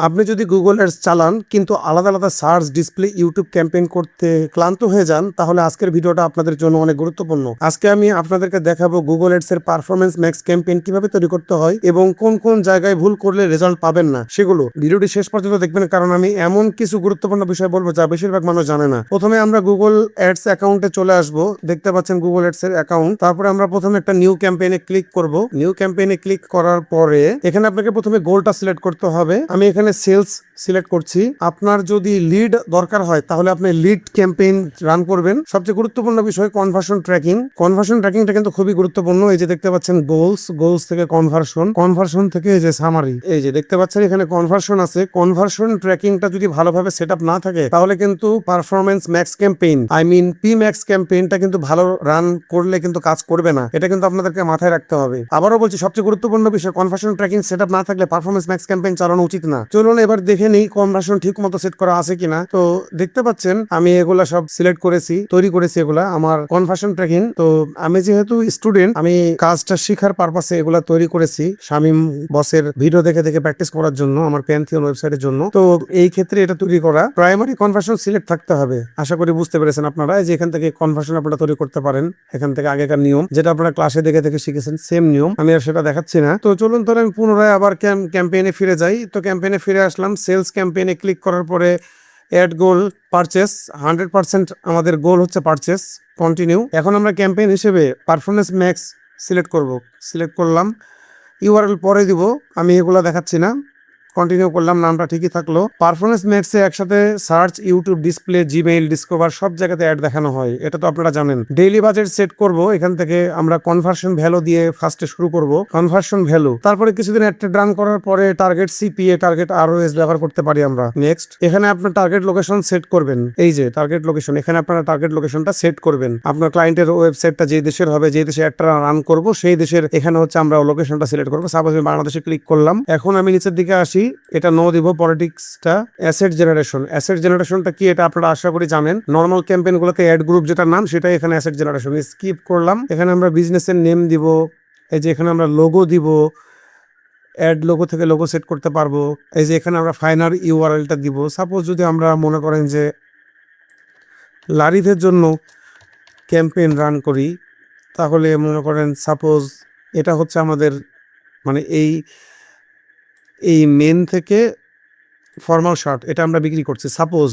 আপনি যদি Google ads চালান কিন্তু আলাদা আলাদা সার্চ, ডিসপ্লে, ইউটিউব ক্যাম্পেইন করতে ক্লান্ত হয়ে যান, তাহলে আজকের ভিডিওটা আপনাদের জন্য অনেক গুরুত্বপূর্ণ। আজকে আমি আপনাদেরকে দেখাবো গুগল অ্যাডস এর পারফরম্যান্স ম্যাক্স ক্যাম্পেইন কিভাবে তৈরি করতে হয় এবং কোন কোন জায়গায় ভুল করলে রেজাল্ট পাবেন না সেগুলো। ভিডিওটি শেষ পর্যন্ত দেখবেন, কারণ আমি এমন কিছু গুরুত্বপূর্ণ বিষয় বলবো যা বেশিরভাগ মানুষ জানে না। প্রথমে আমরা গুগল অ্যাডস অ্যাকাউন্টে চলে আসবো। দেখতে পাচ্ছেন গুগল অ্যাডস এর অ্যাকাউন্ট। তারপরে আমরা প্রথমে একটা নিউ ক্যাম্পেইনে ক্লিক করব। নিউ ক্যাম্পেইনে ক্লিক করার পরে এখানে আপনাকে প্রথমে গোলটা সিলেক্ট করতে হবে। আমি এখানে সেলস সিলেক্ট করছি। আপনার যদি লিড দরকার হয় তাহলে আপনি লিড ক্যাম্পেইন রান করবেন। সবচেয়ে গুরুত্বপূর্ণ বিষয় কনভার্সন ট্র্যাকিং। কনভার্সন ট্র্যাকিংটা কিন্তু খুবই গুরুত্বপূর্ণ। এই যে দেখতে পাচ্ছেন গোলস থেকে কনভার্সন থেকে এই যে সামারি, এই যে দেখতে পাচ্ছেন এখানে কনভার্সন আছে। কনভার্সন ট্র্যাকিংটা যদি ভালোভাবে সেট আপ না থাকে তাহলে কিন্তু performance max campaign P max ক্যাম্পেইনটা কিন্তু ভালো রান করলে কিন্তু কাজ করবে না। এটা কিন্তু আপনাদেরকে মাথায় রাখতে হবে। আবারও বলছি, সবচেয়ে গুরুত্বপূর্ণ বিষয় কনভার্সন ট্র্যাকিং সেট আপ না থাকলে পারফরম্যান্স ম্যাক্স ক্যাম্পেইন চালানো উচিত না। চলুন এবার দেখে নিই কনভার্সন ঠিক মতো সেট করা আছে কিনা। তো দেখতে পাচ্ছেন আমি এগুলা সব সিলেক্ট করেছি, তৈরি করেছি এগুলা আমার কনভার্সন ট্র্যাকিং। তো আমি যেহেতু স্টুডেন্ট, আমি কাজটা শেখার পারপাসে এগুলা তৈরি করেছি শামীম বসের ভিডিও দেখে দেখে প্র্যাকটিস করার জন্য, আমার প্যান্থিয়ন ওয়েবসাইটের জন্য। তো এই ক্ষেত্রে এটা তৈরি করা। প্রাইমারি কনভার্সন সিলেক্ট থাকতে হবে। আশা করি বুঝতে পেরেছেন আপনারা যে এখান থেকে কনভার্সন আপনারা তৈরি করতে পারেন। এখান থেকে আগেকার নিয়ম যেটা আপনারা ক্লাসে দেখে দেখে শিখেছেন, সেম নিয়ম, আমি আর সেটা দেখাচ্ছি না। তো চলুন তাহলে আমি পুনরায় আবার ক্যাম্পেইনে ফিরে যাই। তো ক্যাম্পেইনে ফিরে আসলাম। সেলস ক্যাম্পেইনে ক্লিক করার পরে অ্যাড গোল পারচেস 100% আমাদের গোল হচ্ছে পারচেস। কন্টিনিউ। এখন আমরা ক্যাম্পেইন হিসেবে পারফরম্যান্স ম্যাক্স সিলেক্ট করব। সিলেক্ট করলাম, ইউআরএল পরে দিব, আমি এগুলা দেখাচ্ছি না। কন্টিনিউ করলাম, নামটা ঠিকই থাকলো। পারফরম্যান্স ম্যাক্সে একসাথে search, YouTube, display, Gmail, discover সব জায়গাতে অ্যাড দেখানো হয়, এটা তো আপনারা জানেন। ডেইলি বাজেট সেট করব। এখান থেকে আমরা কনভার্সন ভ্যালু দিয়ে ফার্স্টে শুরু করব। কনভার্সন ভ্যালু, তারপরে কিছুদিন অ্যাড রান করার পরে টার্গেট সিপিএ, টার্গেট আরওএস ব্যবহার করতে পারি আমরা। নেক্সট, এখানে আপনার টার্গেট লোকেশন সেট করবেন। এই যে টার্গেট লোকেশন, এখানে আপনারা টার্গেট লোকেশনটা সেট করবেন। আপনার ক্লায়েন্টের ওয়েবসাইটটা যে দেশের হবে, যে দেশে অ্যাডটা রান করব সেই দেশের এখানে হচ্ছে আমরা লোকেশনটা সিলেক্ট করবো। সাপোজ আমি বাংলাদেশে ক্লিক করলাম। এখন আমি নিচের দিকে আসি, এটা নো দিব। পলিটিক্সটা অ্যাসেট জেনারেশনটা কি এটা আপনারা আশা করি জানেন। নর্মাল ক্যাম্পেইন গুলোতে অ্যাড গ্রুপ যেটা নাম, সেটাই এখানে অ্যাসেট জেনারেশন। স্কিপ করলাম। এখানে আমরা বিজনেসের নেম দিব। এই যে এখানে আমরা লোগো দিব, অ্যাড লোগো থেকে লোগো সেট করতে পারবো। এই যে এখানে আমরা ফাইনাল ইউআরএলটা দিব। সাপোজ যদি আমরা মনে করেন যে লারিভের জন্য ক্যাম্পেইন রান করি, তাহলে মনে করেন সাপোজ এটা হচ্ছে আমাদের মানে এই মেন থেকে ফর্মাল শার্ট, এটা আমরা বিক্রি করছি সাপোজ।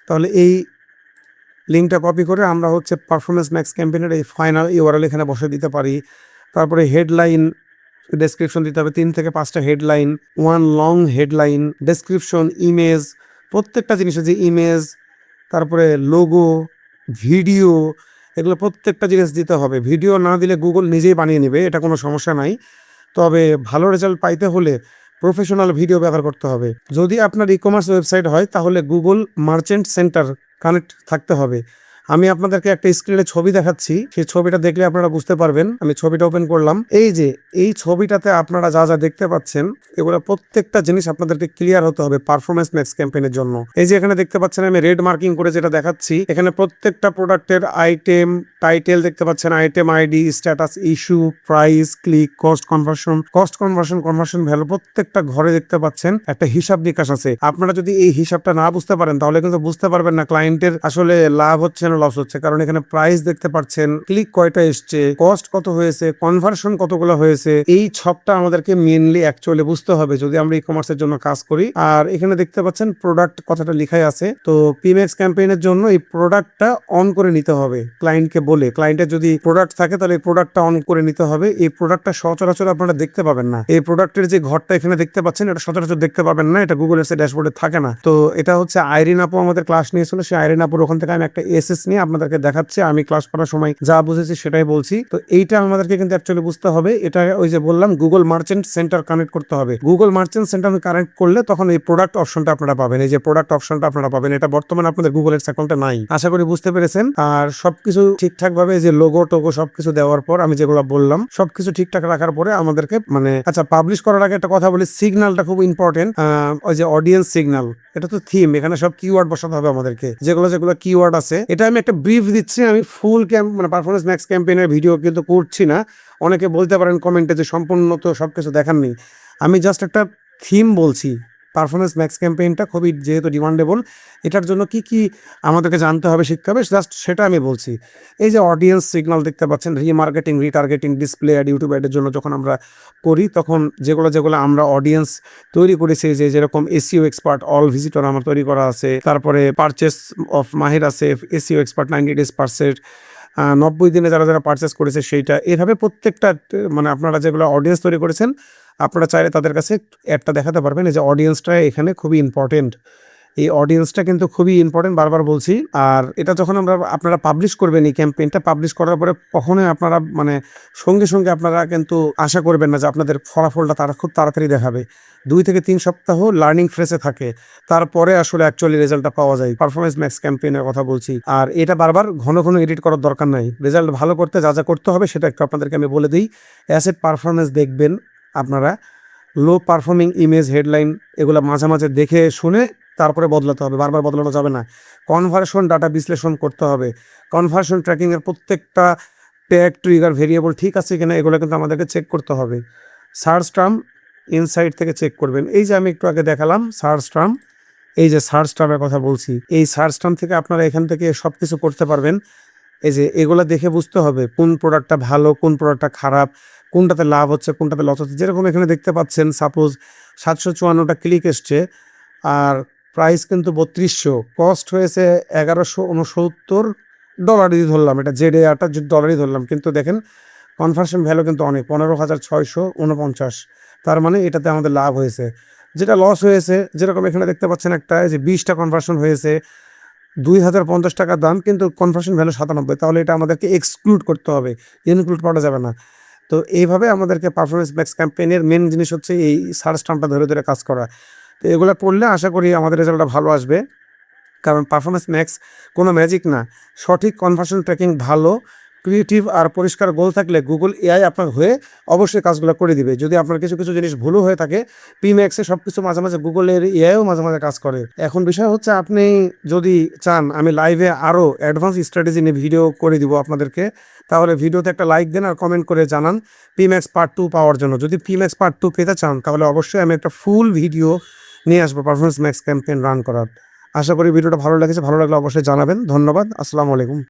তাহলে এই লিঙ্কটা কপি করে আমরা হচ্ছে পারফরমেন্স ম্যাক্স ক্যাম্পেইনের এই ফাইনাল ইউআরএল এখানে বসে দিতে পারি। তারপরে হেডলাইন ডেসক্রিপশন দিতে হবে, 3 থেকে 5টা headline, 1 long headline, description, image, প্রত্যেকটা জিনিসের যে ইমেজ, তারপরে লোগো, ভিডিও, এগুলো প্রত্যেকটা জিনিস দিতে হবে। ভিডিও না দিলে গুগল নিজেই বানিয়ে নেবে, এটা কোনো সমস্যা নাই। তবে ভালো রেজাল্ট পাইতে হলে প্রফেশনাল ভিডিও ব্যবহার করতে হবে। যদি আপনার ই কমার্স ওয়েবসাইট হয় তাহলে গুগল মার্চেন্ট সেন্টার কানেক্ট থাকতে হবে। আমি আপনাদেরকে একটা স্ক্রিনে ছবি দেখাচ্ছি, সেই ছবিটা দেখলে আপনারা বুঝতে পারবেন। আমি ছবিটা ওপেন করলাম। এই যে এই ছবিটাতে আপনারা যা যা দেখতে পাচ্ছেন, এগুলো প্রত্যেকটা জিনিস আপনাদেরকে ক্লিয়ার হতে হবে পারফরমেন্স ম্যাক্স ক্যাম্পেইনের জন্য। এই যে এখানে দেখতে পাচ্ছেন আমি রেড মার্কিং করে যেটা দেখাচ্ছি, এখানে প্রত্যেকটা প্রোডাক্টের আইটেম টাইটেল দেখতে পাচ্ছেন, item ID, status, issue, price, click, cost conversion value, প্রত্যেকটা ঘরে দেখতে পাচ্ছেন একটা হিসাব নিকাশ আছে। আপনারা যদি এই হিসাবটা না বুঝতে পারেন তাহলে কিন্তু বুঝতে পারবেন না ক্লায়েন্টের আসলে লাভ হচ্ছে না লস হচ্ছে। কারণ এখানে প্রাইস দেখতে পাচ্ছেন, ক্লিক কয়টা এসছে, কস্ট কত হয়েছে, কনভার্সন কতগুলো হয়েছে, এই ছকটা আমাদেরকে মেইনলি অ্যাকচুয়ালি বুঝতে হবে যদি আমরা ই কমার্সের জন্য কাজ করি। আর এখানে দেখতে পাচ্ছেন প্রোডাক্ট কথাটা লিখাই আছে। তো পিম্যাক্স ক্যাম্পেইনের জন্য এই প্রোডাক্টটা অন করে নিতে হবে ক্লায়েন্টকে বলে। ক্লায়েন্টের যদি প্রোডাক্ট থাকে তাহলে এই প্রোডাক্টটা অন করে নিতে হবে। এই প্রোডাক্টটা সচরাচর আপনারা দেখতে পাবেন না। এই প্রোডাক্টের যে ঘরটা এখানে দেখতে পাচ্ছেন, এটা সচরাচর দেখতে পাবেন না, এটা গুগল এর ড্যাশবোর্ডে থাকে না। তো এটা হচ্ছে আইরিন আপু আমাদের ক্লাস নিয়েছিল, সেই আইরিন আপুর ওখান থেকে আমি একটা এসএস নিয়ে আপনাদেরকে দেখাচ্ছি। আমি ক্লাস করার সময় যা বুঝেছি সেটাই বলছি। তো এইটা আমাদেরকে কিন্তু অ্যাকচুয়ালি বুঝতে হবে। এটা ওই যে বললাম গুগল মার্চেন্ট সেন্টার কানেক্ট করতে হবে। গুগল মার্চেন্ট সেন্টার কানেক্ট করলে তখন এই প্রোডাক্ট অপশনটা আপনারা পাবেন। এই যে প্রোডাক্ট অপশনটা আপনারা পাবেন, এটা বর্তমানে আপনাদের গুগল এর অ্যাকাউন্টে নাই। আশা করি বুঝতে পেরেছেন। আর সবকিছু ঠিকঠাক ভাবে যে লোগো টোগো সবকিছু দেওয়ার পর, আমি যেগুলো বললাম সবকিছু ঠিকঠাক রাখার পরে আমাদেরকে আচ্ছা, পাবলিশ করার আগে একটা কথা বলি, সিগন্যালটা খুব ইম্পর্টেন্ট। ওই যে অডিয়েন্স সিগন্যাল, এটা তো থিম, এখানে সব কিওয়ার্ড বসাতে হবে আমাদেরকে, যেগুলো কিওয়ার্ড আছে। এটা আমি একটা ব্রিফ দিচ্ছি, আমি ফুল পারফরমেন্স ম্যাক্স ক্যাম্পেইনের ভিডিও কিন্তু করছি না। অনেকে বলতে পারেন কমেন্টে যে সম্পূর্ণ তো সবকিছু দেখাননি। আমি জাস্ট একটা থিম বলছি, পারফরমেন্স ম্যাক্স ক্যাম্পেইনটা খুবই যেহেতু ডিমান্ডেবল, এটার জন্য কি কি আমাদেরকে জানতে হবে, শিখতে হবে, জাস্ট সেটা আমি বলছি। এই যে অডিয়েন্স সিগন্যাল দেখতে পাচ্ছেন, remarketing, retargeting, display ad, YouTube অ্যাডের জন্য যখন আমরা করি, তখন যেগুলো আমরা অডিয়েন্স তৈরি করেছি, যেরকম এসইও এক্সপার্ট অল ভিজিটর আমার তৈরি করা আছে, তারপরে পারচেস অফ মাহির আছে, এসইও এক্সপার্ট 90 ডেজ পারচেস, 90 দিনে যারা যারা পারচেস করেছে সেইটা, এভাবে প্রত্যেকটা মানে আপনারা যেগুলো অডিয়েন্স তৈরি করেছেন, আপনারা চাইলে তাদের কাছে অ্যাডটা দেখাতে পারবেন। এই যে অডিয়েন্সটা এখানে খুবই ইম্পর্টেন্ট, এই অডিয়েন্সটা কিন্তু খুবই ইম্পর্টেন্ট, বারবার বলছি। আর এটা যখন আপনারা পাবলিশ করবেন, এই ক্যাম্পেইনটা পাবলিশ করার পরে কখনোই আপনারা মানে সঙ্গে সঙ্গে আপনারা কিন্তু আশা করবেন না যে আপনাদের ফলাফলটা তারা খুব তাড়াতাড়ি দেখাবে। 2 থেকে 3 সপ্তাহ লার্নিং ফেজে থাকে, তারপরে আসলে অ্যাকচুয়ালি রেজাল্টটা পাওয়া যায়। পারফরমেন্স ম্যাক্স ক্যাম্পেইনের কথা বলছি। আর এটা বারবার ঘন ঘন এডিট করার দরকার নাই। রেজাল্ট ভালো করতে যা যা করতে হবে সেটা একটু আপনাদেরকে আমি বলে দিই। অ্যাসেট পারফরমেন্স দেখবেন আপনারা, লো পারফর্মিং ইমেজ, হেডলাইন, এগুলো মাঝে মাঝে দেখে শুনে তারপরে বদলাতে হবে, বারবার বদলানো যাবে না। কনভার্সন ডাটা বিশ্লেষণ করতে হবে, কনভার্সন ট্র্যাকিংয়ের প্রত্যেকটা ট্যাগ, ট্রিগার, ভেরিয়েবল ঠিক আছে কিনা এগুলো কিন্তু আমাদেরকে চেক করতে হবে। সার্চ টার্ম ইনসাইট থেকে চেক করবেন। এই যে আমি একটু আগে দেখালাম সার্চ টার্ম, এই যে সার্চ টার্মের কথা বলছি, এই সার্চ টার্ম থেকে আপনারা এখান থেকে সব কিছু করতে পারবেন। এই যে এগুলো দেখে বুঝতে হবে কোন প্রোডাক্টটা ভালো, কোন প্রোডাক্টটা খারাপ, কোনটাতে লাভ হচ্ছে, কোনটাতে লস হচ্ছে। যেরকম এখানে দেখতে পাচ্ছেন, সাপোজ 754টা ক্লিক এসছে, আর প্রাইস কিন্তু 3200, কস্ট হয়েছে $1169 ধরলাম, এটা জেডেআরটা ডলারই ধরলাম, কিন্তু দেখেন কনভার্সন ভ্যালু কিন্তু অনেক, 15,649। তার মানে এটাতে আমাদের লাভ হয়েছে। যেটা লস হয়েছে, যেরকম এখানে দেখতে পাচ্ছেন একটা, যে 20টা কনভার্সন হয়েছে, $2050 দাম, কিন্তু কনভার্সন ভ্যালু 97, তাহলে এটা আমাদেরকে এক্সক্লুড করতে হবে, ইনক্লুড করা যাবে না। তো এইভাবে আমাদেরকে পারফরমেন্স ম্যাক্স ক্যাম্পেইনের মেন জিনিস হচ্ছে এই সার্চ টার্মটা ধরে ধরে কাজ করা। তো এগুলো করলে আশা করি আমাদের রেজাল্টটা ভালো আসবে, কারণ পারফরমেন্স ম্যাক্স কোনো ম্যাজিক না। সঠিক কনভার্সন ট্র্যাকিং, ভালো ক্রিয়েটিভ আর পরিষ্কার গোল থাকলে গুগল এআই আপনার হয়ে অবশ্যই কাজগুলো করে দিবে। যদি আপনার কিছু কিছু জিনিস ভুলও হয়ে থাকে, পিম্যাক্সে সব কিছু মাঝে মাঝে গুগলের এআইও মাঝে মাঝে কাজ করে। এখন বিষয় হচ্ছে, আপনি যদি চান আমি লাইভে আরও অ্যাডভান্স স্ট্র্যাটেজি নিয়ে ভিডিও করে দিব আপনাদেরকে, তাহলে ভিডিওতে একটা লাইক দেন আর কমেন্ট করে জানান পিম্যাক্স পার্ট 2 পাওয়ার জন্য। যদি পিম্যাক্স পার্ট 2 পেতে চান, তাহলে অবশ্যই আমি একটা ফুল ভিডিও নিয়ে আসবো পারফরমেন্স ম্যাক্স ক্যাম্পেইন রান করার। আশা করি ভিডিওটা ভালো লেগেছে, ভালো লাগলে অবশ্যই জানাবেন। ধন্যবাদ, আসসালামু আলাইকুম।